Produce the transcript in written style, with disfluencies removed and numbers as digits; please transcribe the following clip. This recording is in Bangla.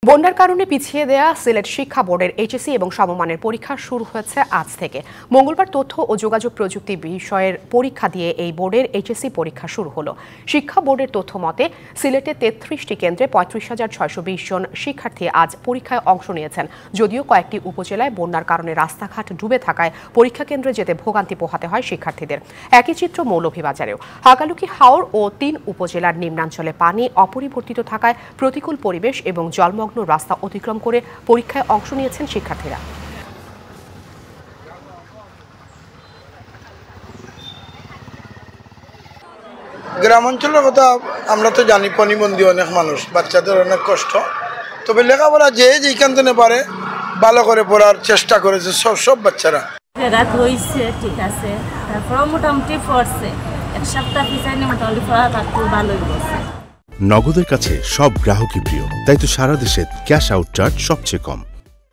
বন্যার কারণে পিছিয়ে দেয়া সিলেট শিক্ষা বোর্ডের এইচএসসি এবং সমমানের পরীক্ষা শুরু হয়েছে আজ থেকে। মঙ্গলবার তথ্য ও যোগাযোগ প্রযুক্তি বিষয়ের পরীক্ষা দিয়ে এই বোর্ডের এইচএসসি পরীক্ষা শুরু হলো। শিক্ষা বোর্ডের তথ্য মতে সিলেটে 33টি কেন্দ্রে 35,620 জন শিক্ষার্থী আজ পরীক্ষায় অংশ নিয়েছেন। যদিও কয়েকটি উপজেলায় বন্যার কারণে রাস্তাঘাট ডুবে থাকায় পরীক্ষা কেন্দ্রে যেতে ভোগান্তি পোহাতে হয় শিক্ষার্থীদের। একই চিত্র মৌলভীবাজারেও। হাগালুকি, হাওর ও 3 উপজেলার নিম্নাঞ্চলে পানি অপরিবর্তিত থাকায় প্রতিকূল পরিবেশ এবং জলমগ্ন রাস্তা অতিক্রম করে পরীক্ষায় অংশ নিয়েছেন শিক্ষার্থীরা। গ্রামাঞ্চলের কথা আমরা তো জানি, পনিবন্দী অনেক মানুষ, বাচ্চাদের অনেক কষ্ট। তবে লেখাপড়া যেইখান থেকে পারে ভালো করে পড়ার চেষ্টা করেছে সব বাচ্চারা। রাত হয়েছে, ঠিক আছে, তারপর মোটামুটি পড়ছে, এক সপ্তাহ পিছাইনে মোটামুটি পড়া থাকতে ভালোই বসে। নগদের কাছে সব গ্রাহকই প্রিয়, তাই তো সারা দেশে ক্যাশ আউট চার্জ সবচেয়ে কম।